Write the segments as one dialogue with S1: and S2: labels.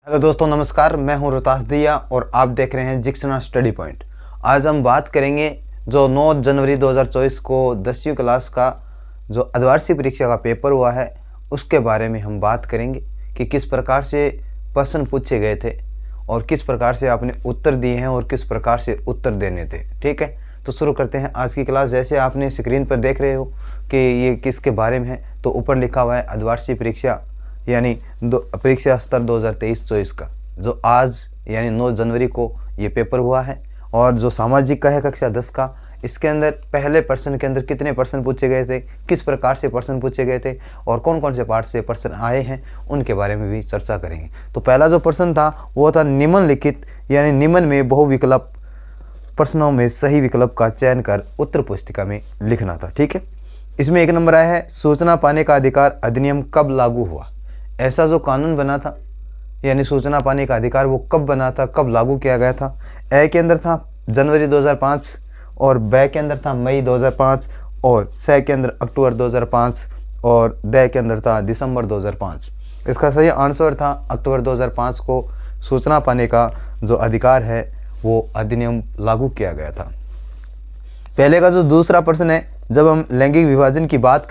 S1: Hello दोस्तों, नमस्कार। मैं हूं रोहतास दिया और आप देख रहे हैं जिक्सना स्टडी पॉइंट। आज हम बात करेंगे जो 9 जनवरी 2024 को 10वीं क्लास का जो अर्धवार्षिक परीक्षा का पेपर हुआ है उसके बारे में हम बात करेंगे कि किस प्रकार से प्रश्न पूछे गए थे और किस प्रकार से आपने उत्तर दिए हैं और किस प्रकार से उत्तर देने थे। ठीक है, तो शुरू करते हैं आज की क्लास। जैसे आपने स्क्रीन पर देख रहे हो कि ये किसके बारे में है, तो ऊपर लिखा हुआ है अर्धवार्षिक परीक्षा यानी परीक्षा स्तर 2023-24 का, जो आज यानी 9 जनवरी को ये पेपर हुआ है। और जो सामाजिक का है कक्षा 10 का, इसके अंदर पहले प्रश्न के अंदर कितने प्रश्न पूछे गए थे, किस प्रकार से प्रश्न पूछे गए थे और कौन कौन से पार्ट से प्रश्न आए हैं, उनके बारे में भी चर्चा करेंगे। तो पहला जो प्रश्न था वो था निम्नलिखित यानी निम्न में बहुविकल्प प्रश्नों में सही विकल्प का चयन कर उत्तर पुस्तिका में लिखना था। ठीक है, इसमें 1 नंबर आया है सूचना पाने का अधिकार अधिनियम कब लागू हुआ। ऐसा जो कानून बना था यानी सूचना पाने का अधिकार वो कब बना था, कब लागू किया गया था। ए के अंदर था जनवरी 2005 और ब के अंदर था मई 2005 और स के अंदर अक्टूबर 2005 और द के अंदर था दिसंबर 2005। इसका सही आंसर था अक्टूबर 2005 को सूचना पाने का जो अधिकार है वो अधिनियम लागू किया गया था। पहले का जो दूसरा प्रश्न है, जब हम लैंगिक विभाजन की बात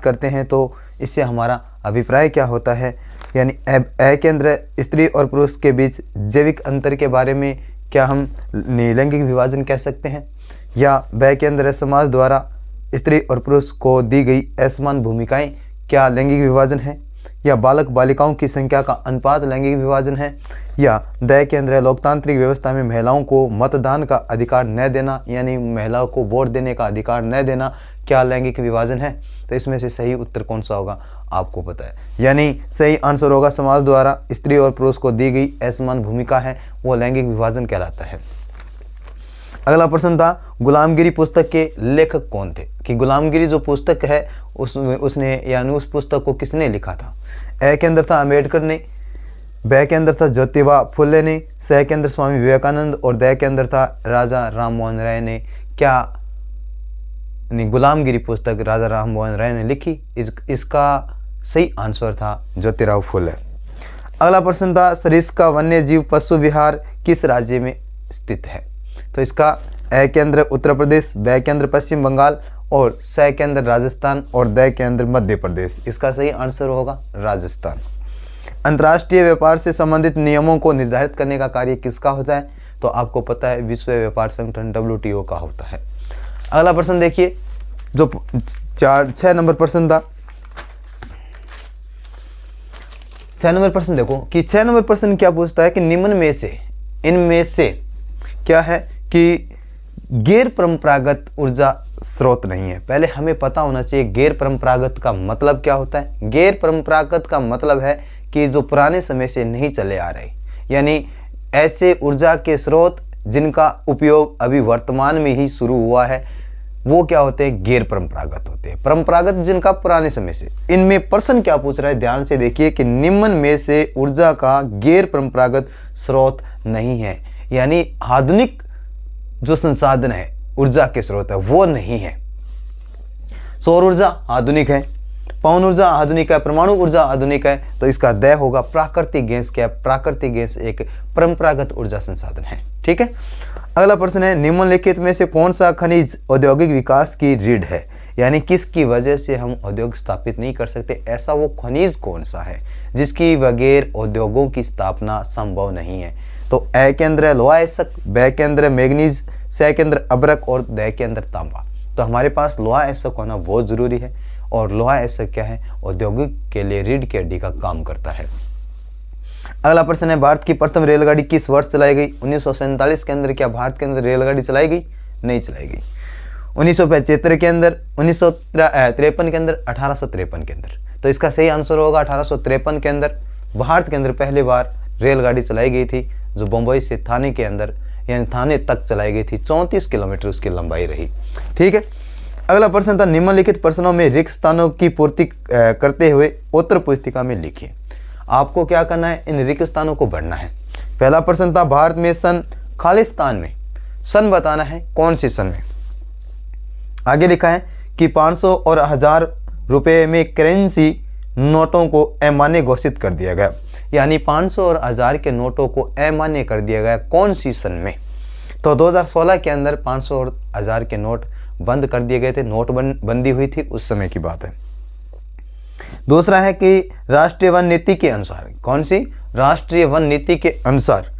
S1: करते हैं तो इससे हमारा अभिप्राय क्या होता है। यानी ए के अंदर स्त्री और पुरुष के बीच जैविक अंतर के बारे में क्या हम लैंगिक विभाजन कह सकते हैं, या ब के अंदर समाज द्वारा स्त्री और पुरुष को दी गई असमान भूमिकाएं क्या लैंगिक विभाजन है, या बालक बालिकाओं की संख्या का अनुपात लैंगिक विभाजन है, या द के अंदर लोकतांत्रिक व्यवस्था में महिलाओं को मतदान का अधिकार न देना यानी महिलाओं को वोट देने का अधिकार न देना क्या लैंगिक विभाजन है। तो इसमें से सही उत्तर कौन सा होगा आपको पता है, यानी सही आंसर होगा समाज द्वारा स्त्री और पुरुष को दी गई असमान भूमिका है वो लैंगिक विभाजन कहलाता है। अगला प्रश्न था गुलामगिरी पुस्तक के लेखक कौन थे, कि गुलामगिरी जो पुस्तक है उसने यानी उस पुस्तक को किसने लिखा था। ए के अंदर था अम्बेडकर ने, ब के अंदर था ज्योतिबा फुले ने, स के अंदर स्वामी विवेकानंद और द के अंदर था राजा राम मोहन राय ने। क्या गुलामगिरी पुस्तक राजा राम मोहन राय ने लिखी। इसका सही आंसर था ज्योतिराव फुले। अगला प्रश्न था सरिस्का वन्य जीव पशु विहार किस राज्य में स्थित है। तो इसका ए के अंदर उत्तर प्रदेश, ब के अंदर पश्चिम बंगाल और स के अंदर राजस्थान और द के अंदर मध्य प्रदेश। इसका सही आंसर होगा राजस्थान। अंतर्राष्ट्रीय व्यापार से संबंधित नियमों को निर्धारित करने का कार्य किसका होता है, तो आपको पता है विश्व व्यापार संगठन WTO का होता है। अगला प्रश्न देखिए, जो 6 नंबर प्रश्न था। 6 नंबर प्रश्न देखो कि 6 नंबर प्रश्न क्या पूछता है कि निम्न में से इनमें से क्या है कि गैर परंपरागत ऊर्जा स्रोत नहीं है। पहले हमें पता होना चाहिए गैर परंपरागत का मतलब क्या होता है। गैर परंपरागत का मतलब है कि जो पुराने समय से नहीं चले आ रहे, यानी ऐसे ऊर्जा के स्रोत जिनका उपयोग अभी वर्तमान में ही शुरू हुआ है वो क्या होते हैं, गैर परंपरागत होते हैं। परंपरागत जिनका पुराने समय से। इनमें प्रश्न क्या पूछ रहा है, ध्यान से देखिए कि निम्न में से ऊर्जा का गैर परंपरागत स्रोत नहीं है, यानी आधुनिक जो संसाधन है ऊर्जा के स्रोत है वो नहीं है। सौर ऊर्जा आधुनिक है, पवन ऊर्जा आधुनिक है, परमाणु ऊर्जा आधुनिक है। तो इसका द होगा प्राकृतिक गैस। क्या, प्राकृतिक गैस एक परंपरागत ऊर्जा संसाधन है। ठीक है, अगला प्रश्न है निम्नलिखित में से कौन सा खनिज औद्योगिक विकास की रीढ़ है, यानी किसकी वजह से हम उद्योग स्थापित नहीं कर सकते, ऐसा वो खनिज कौन सा है जिसकी बगैर उद्योगों की स्थापना संभव नहीं है। तो ए के अंदर लोहा एसक, ब के अंदर मैग्नीज, स के अंदर अब्रक और द के अंदर तांबा। तो हमारे पास लोहा एसक होना बहुत जरूरी है और लोहा एसक क्या है, औद्योगिक के लिए रीढ़ की हड्डी का काम करता है। अगला प्रश्न है भारत की प्रथम रेलगाड़ी किस वर्ष चलाई गई। 1947 के अंदर क्या भारत के अंदर रेलगाड़ी चलाई गई, नहीं चलाई गई। 1975 के अंदर, 1953 के अंदर, 1853 के अंदर। तो इसका सही आंसर होगा 1853 के अंदर भारत के अंदर पहली बार रेलगाड़ी चलाई गई थी, जो बम्बई से थाने के अंदर यानी थाने तक चलाई गई थी। 34 किलोमीटर उसकी लंबाई रही। ठीक है, अगला प्रश्न था निम्नलिखित प्रश्नों में रिक्त स्थानों की पूर्ति करते हुए उत्तर पुस्तिका में लिखिए। आपको क्या करना है, इन रिक्त स्थानों को भरना है। पहला प्रश्न था भारत में सन खालिस्तान में सन बताना है, कौन सी सन में। आगे लिखा है कि 500 और 1000 रुपये में करेंसी नोटों को अमान्य घोषित कर दिया गया, यानी 500 और 1000 के नोटों को अमान्य कर दिया गया। कौन सी सन में? तो 2016 के अंदर 500 और 1000 के नोट बंद कर दिए गए थे, नोटबंदी हुई थी, उस समय की बात है। दूसरा है कि राष्ट्रीय वन नीति के अनुसार, कौन सी? राष्ट्रीय वन नीति के अनुसार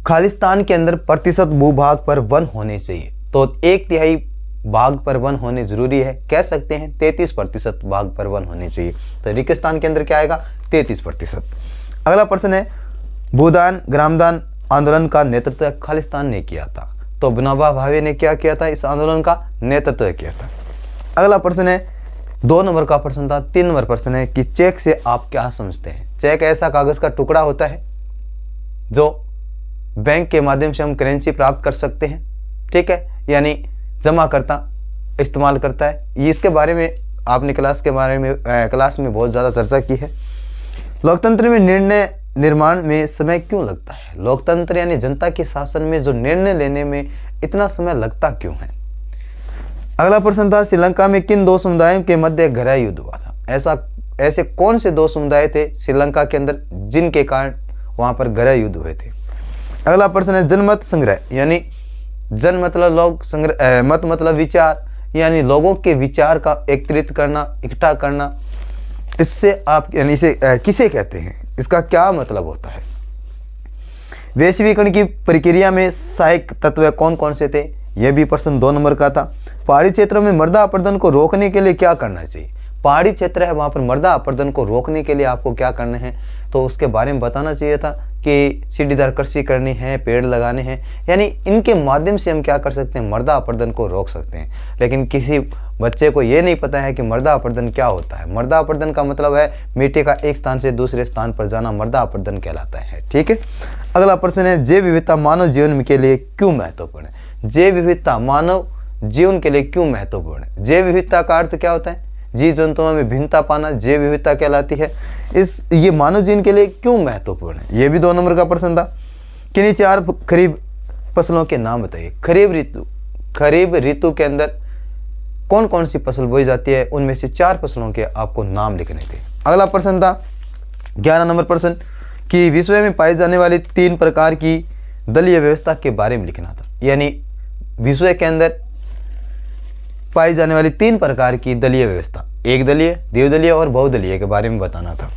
S1: खालिस्तान के अंदर प्रतिशत भूभाग पर वन होने चाहिए। तो 1/3 भाग पर वन होने जरूरी है, कह सकते हैं 33% भाग पर वन होने चाहिए। तो रेगिस्तान के अंदर क्या आएगा? 33%। अगला प्रश्न है, भूदान ग्रामदान आंदोलन का नेतृत्व खालिस्तान ने किया था। तो विनोबा भावे ने क्या किया था? इस आंदोलन का नेतृत्व किया था। अगला प्रश्न है, 2 नंबर का प्रश्न था। 3 नंबर प्रश्न है कि चेक से आप क्या समझते हैं? चेक ऐसा कागज का टुकड़ा होता है जो बैंक के माध्यम से हम करेंसी प्राप्त कर सकते हैं, ठीक है, यानी जमा करता इस्तेमाल करता है। इसके बारे में आपने क्लास में बहुत ज़्यादा चर्चा की है। लोकतंत्र में निर्णय निर्माण में समय क्यों लगता है? लोकतंत्र यानी जनता के शासन में जो निर्णय लेने में इतना समय लगता क्यों है? अगला प्रश्न था, श्रीलंका में किन 2 समुदायों के मध्य गहरा युद्ध हुआ था? ऐसे कौन से 2 समुदाय थे श्रीलंका के अंदर जिनके कारण वहां पर गहरा युद्ध हुए थे? अगला प्रश्न है, जनमत संग्रह, यानी जन मतलब लोग, संग्रह मत मतलब विचार, यानी लोगों के विचार का एकत्रित करना, इकट्ठा करना, इससे आप यानी इसे किसे कहते हैं? इसका क्या मतलब होता है? वैश्वीकरण की प्रक्रिया में सहायक तत्व कौन कौन से थे? यह भी प्रश्न 2 नंबर का था। पहाड़ी क्षेत्रों में मृदा अपरदन को रोकने के लिए क्या करना चाहिए? पहाड़ी क्षेत्र है, वहां पर मृदा अपरदन को रोकने के लिए आपको क्या करना है? तो उसके बारे में बताना चाहिए था कि सीढ़ीदार कृषि करनी है, पेड़ लगाने हैं, यानी इनके माध्यम से हम क्या कर सकते हैं? मृदा अपरदन को रोक सकते हैं। लेकिन किसी बच्चे को ये नहीं पता है कि मृदा अपरदन क्या होता है। मृदा अपरदन का मतलब है मिट्टी का एक स्थान से दूसरे स्थान पर जाना, मृदा अपरदन कहलाता है, ठीक है। अगला प्रश्न है, जैव विविधता मानव जीवन के लिए क्यों महत्वपूर्ण है? जैव विविधता मानव जीवन के लिए क्यों महत्वपूर्ण है? जैव विविधता का अर्थ क्या होता है? जीव जंतुओं में भिन्नता पाना जैव विविधता कहलाती है। ये मानव जीवन के लिए क्यों महत्वपूर्ण है? ये भी 2 नंबर का प्रश्न था। किन्हीं 4 खरीफ फसलों के नाम बताइए। खरीफ ऋतु के अंदर कौन कौन सी फसल बोई जाती है? उनमें से 4 फसलों के आपको नाम लिखने थे। अगला प्रश्न था 11 नंबर प्रश्न कि विश्व में पाई जाने वाली 3 प्रकार की दलीय व्यवस्था के बारे में लिखना था, यानी विश्व के अंदर पाई जाने वाली 3 प्रकार की दलीय व्यवस्था, एक दलीय, द्विदलीय और बहुदलीय के बारे में बताना था।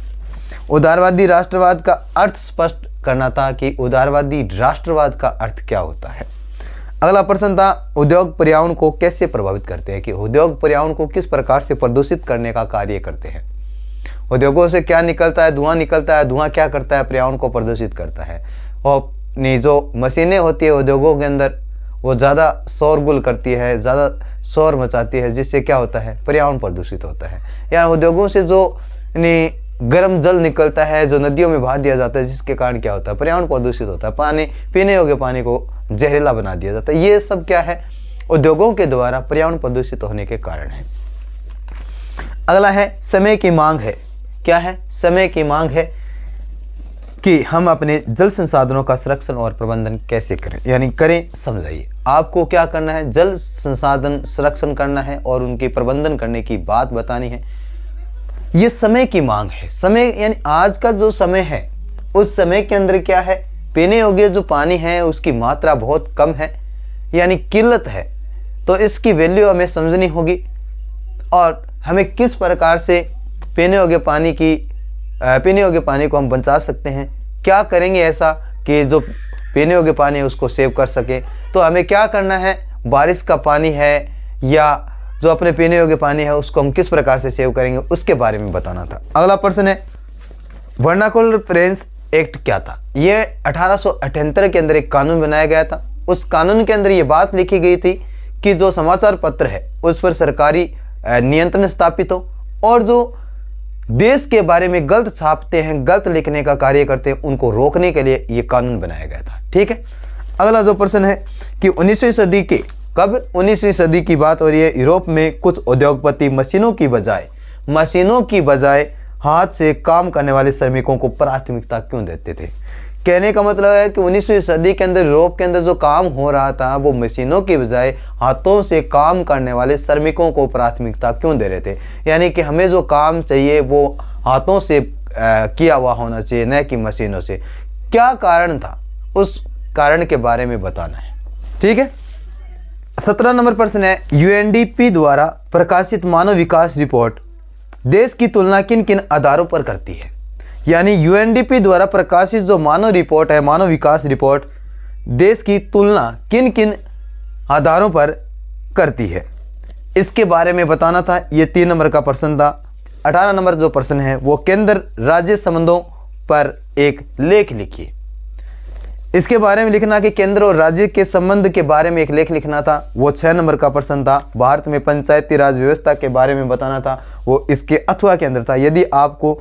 S1: उदारवादी राष्ट्रवाद का अर्थ स्पष्ट करना था कि उदारवादी राष्ट्रवाद का अर्थ क्या होता है। अगला प्रश्न था, उद्योग पर्यावरण को कैसे प्रभावित करते हैं? कि उद्योग पर्यावरण को किस प्रकार से प्रदूषित करने का कार्य करते हैं? उद्योगों से क्या निकलता है? धुआं निकलता है। धुआं क्या करता है? पर्यावरण को प्रदूषित करता है। और जो मशीनें होती है उद्योगों के अंदर, वो ज़्यादा शोरगुल करती है, ज़्यादा शोर मचाती है, जिससे क्या होता है? पर्यावरण प्रदूषित होता है। या उद्योगों से जो गर्म जल निकलता है, जो नदियों में बहा दिया जाता है, जिसके कारण क्या होता है? पर्यावरण प्रदूषित होता है। पानी, पीने योग्य पानी को जहरीला बना दिया जाता है। ये सब क्या है? उद्योगों के द्वारा पर्यावरण प्रदूषित होने के कारण है। अगला है, समय की मांग है। क्या है? समय की मांग है कि हम अपने जल संसाधनों का संरक्षण और प्रबंधन कैसे करें, यानी करें, समझाइए। आपको क्या करना है? जल संसाधन संरक्षण करना है और उनके प्रबंधन करने की बात बतानी है। ये समय की मांग है। समय यानी आज का जो समय है, उस समय के अंदर क्या है? पीने योग्य जो पानी है उसकी मात्रा बहुत कम है, यानी किल्लत है। तो इसकी वैल्यू हमें समझनी होगी और हमें किस प्रकार से पीने योग्य पानी को हम बचा सकते हैं। क्या करेंगे ऐसा कि जो पीने योग्य पानी है उसको सेव कर सके? तो हमें क्या करना है? बारिश का पानी है या जो अपने पीने योग्य पानी है उसको हम किस प्रकार से सेव करेंगे, उसके बारे में बताना था। अगला प्रश्न है, वर्नाकुलर प्रेस एक्ट क्या था? ये 1878 के अंदर एक कानून बनाया गया था। उस कानून के अंदर ये बात लिखी गई थी कि जो समाचार पत्र है उस पर सरकारी नियंत्रण स्थापित हो और जो देश के बारे में गलत छापते हैं, गलत लिखने का कार्य करते हैं, उनको रोकने के लिए ये कानून बनाया गया था, ठीक है। अगला जो प्रश्न है कि 19वीं सदी के कब 19वीं सदी की बात हो रही है, यूरोप में कुछ उद्योगपति मशीनों की बजाय हाथ से काम करने वाले श्रमिकों को प्राथमिकता क्यों देते थे? कहने का मतलब है कि 19वीं सदी के अंदर यूरोप के अंदर जो काम हो रहा था वो मशीनों की बजाय हाथों से काम करने वाले श्रमिकों को प्राथमिकता क्यों दे रहे थे। यानी कि हमें जो काम चाहिए वो हाथों से किया हुआ होना चाहिए, न कि मशीनों से। क्या कारण था, उस कारण के बारे में बताना है। ठीक है, 17 नंबर प्रश्न है, यूएनडीपी द्वारा प्रकाशित मानव विकास रिपोर्ट देश की तुलना किन किन आधारों पर करती है। यानी यूएनडीपी द्वारा प्रकाशित जो मानव रिपोर्ट है, मानव विकास रिपोर्ट, देश की तुलना किन किन आधारों पर करती है, इसके बारे में बताना था। ये 3 नंबर का प्रश्न था। 18 नंबर जो प्रश्न है वो केंद्र राज्य संबंधों पर एक लेख लिखिए। इसके बारे में लिखना कि केंद्र और राज्य के संबंध के बारे में एक लेख लिखना था। वो 6 नंबर का प्रश्न था। भारत में पंचायती राज व्यवस्था के बारे में बताना था, वो इसके अथवा के अंदर था। यदि आपको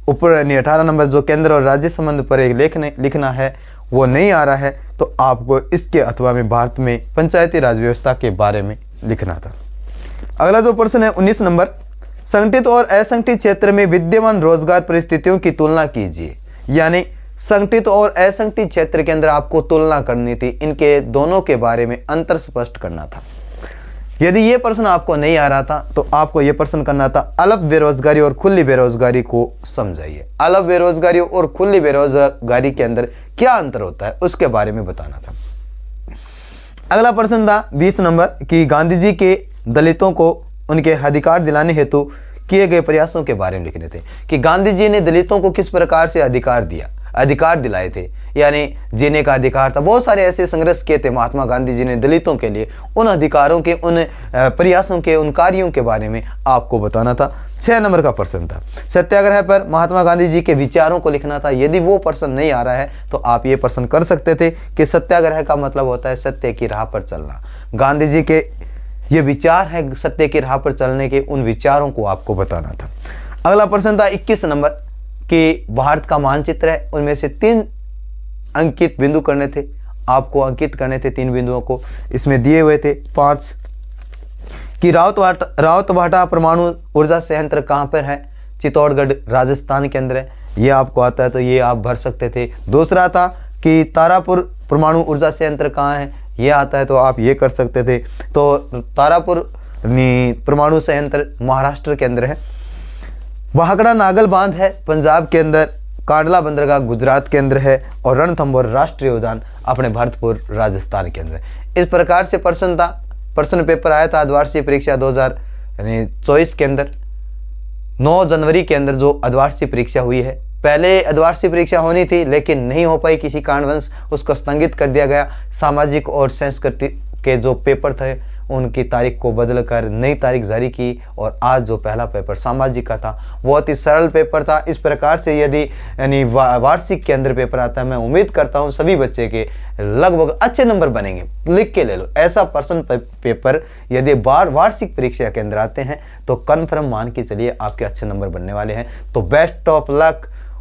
S1: ऊपर 18 नंबर जो केंद्र और राज्य संबंध पर एक लिखना है वो नहीं आ रहा है तो आपको इसके अथवा में भारत में पंचायती राज व्यवस्था के बारे में लिखना था। अगला जो प्रश्न है 19 नंबर, संगठित और असंगठित क्षेत्र में विद्यमान रोजगार परिस्थितियों की तुलना कीजिए। यानी संगठित और असंगठित क्षेत्र के अंदर आपको तुलना करनी थी, इनके दोनों के बारे में अंतर स्पष्ट करना था। यदि ये प्रश्न आपको नहीं आ रहा था तो आपको ये प्रश्न करना था, अल्प बेरोजगारी और खुली बेरोजगारी को समझाइए। अल्प बेरोजगारी और खुली बेरोजगारी के अंदर क्या अंतर होता है उसके बारे में बताना था। अगला प्रश्न था 20 नंबर कि गांधी जी के दलितों को उनके अधिकार दिलाने हेतु किए गए प्रयासों के बारे में लिखने थे कि गांधी जी ने दलितों को किस प्रकार से अधिकार दिलाए थे, यानी जीने का अधिकार था। बहुत सारे ऐसे संघर्ष किए थे महात्मा गांधी जी ने दलितों के लिए। उन अधिकारों के, उन प्रयासों के, उन कार्यों के बारे में आपको बताना था। 6 नंबर का प्रश्न था सत्याग्रह पर महात्मा गांधी जी के विचारों को लिखना था। यदि वो प्रश्न नहीं आ रहा है तो आप ये प्रश्न कर सकते थे कि सत्याग्रह का मतलब होता है सत्य की राह पर चलना। गांधी जी के ये विचार है सत्य की राह पर चलने के, उन विचारों को आपको बताना था। अगला प्रश्न था 21 नंबर कि भारत का मानचित्र है, उनमें से 3 अंकित बिंदु करने थे, आपको अंकित करने थे 3 बिंदुओं को। इसमें दिए हुए थे 5 कि रावतभाटा परमाणु ऊर्जा संयंत्र कहाँ पर है, चित्तौड़गढ़ राजस्थान के अंदर है। ये आपको आता है तो ये आप भर सकते थे। दूसरा था कि तारापुर परमाणु ऊर्जा संयंत्र कहाँ है, ये आता है तो आप ये कर सकते थे। तो तारापुर परमाणु संयंत्र महाराष्ट्र के अंदर है। वाहकड़ा नागल बांध है पंजाब के अंदर, कांडला बंदरगाह गुजरात के अंदर है और रणथंभौर राष्ट्रीय उद्यान अपने भरतपुर राजस्थान के अंदर है। इस प्रकार से प्रश्न था। प्रश्न पेपर आया था अर्धवार्षिक परीक्षा 2024 के अंदर 9 जनवरी के अंदर जो अर्धवार्षिक परीक्षा हुई है। पहले अर्धवार्षिक परीक्षा होनी थी लेकिन नहीं हो पाई, किसी कारणवश उसको स्थगित कर दिया गया। सामाजिक और संस्कृति के जो पेपर थे उनकी तारीख को बदलकर नई तारीख जारी की और आज जो पहला पेपर सामाजिक का था बहुत ही सरल पेपर था। इस प्रकार से यदि यानी वार्षिक के अंदर पेपर आता है, मैं उम्मीद करता हूं सभी बच्चे के लगभग अच्छे नंबर बनेंगे। लिख के ले लो, ऐसा प्रश्न पेपर यदि वार्षिक परीक्षा के अंदर आते हैं तो कन्फर्म मान के चलिए आपके अच्छे नंबर बनने वाले हैं। तो बेस्ट ऑफ लक।